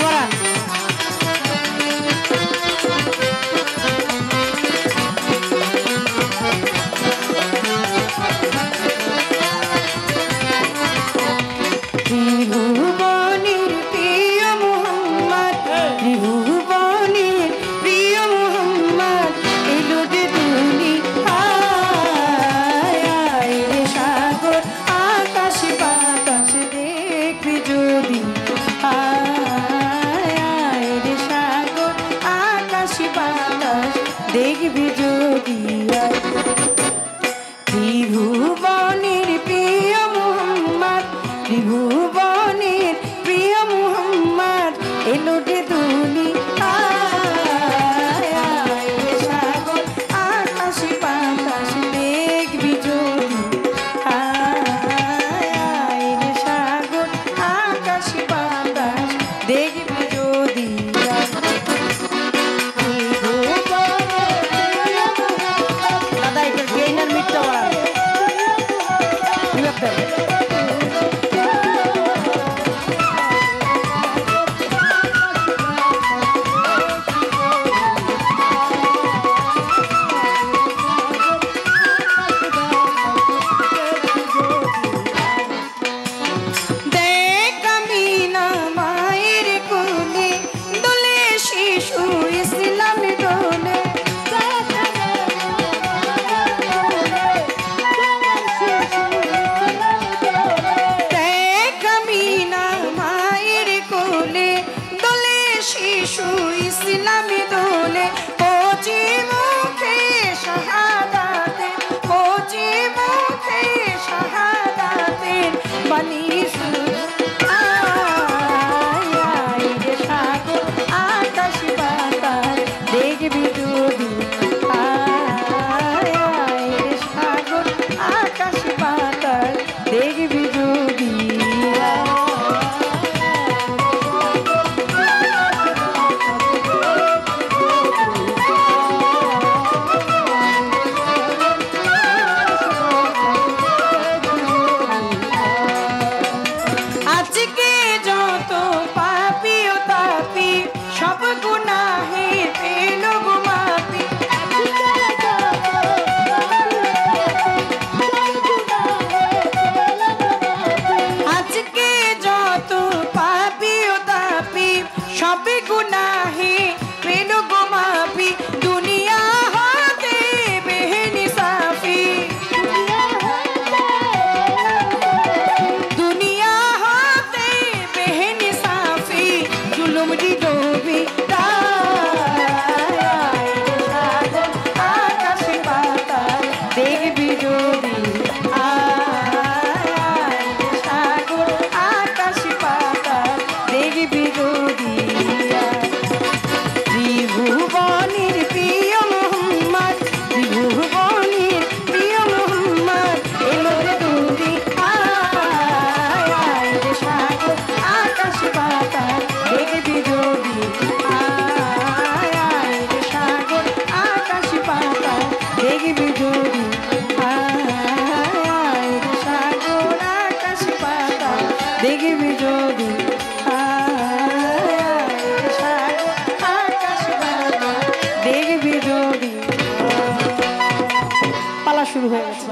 বাড়ান। ত্রিভুবনের প্রিয় মোহাম্মদ, ত্রিভুবনের প্রিয় মোহাম্মদ এলো যে দুনিয়ায় রে সাগর আকাশ বাতাস দেখবি যদি রে সাগর আকাশ বাতাস দেখবি যদি ত্রিভুবনের প্রিয় মোহাম্মদ, ত্রিভুবনের প্রিয় মোহাম্মদ এলো রে দুনিয়ায় রে সাগর আকাশ বাতাস দেখবি যদি রে সাগর আকাশ বাতাস দেখবি যদি দাদা এটা গেইনার মিটটা শুরু হয়ে গেছে।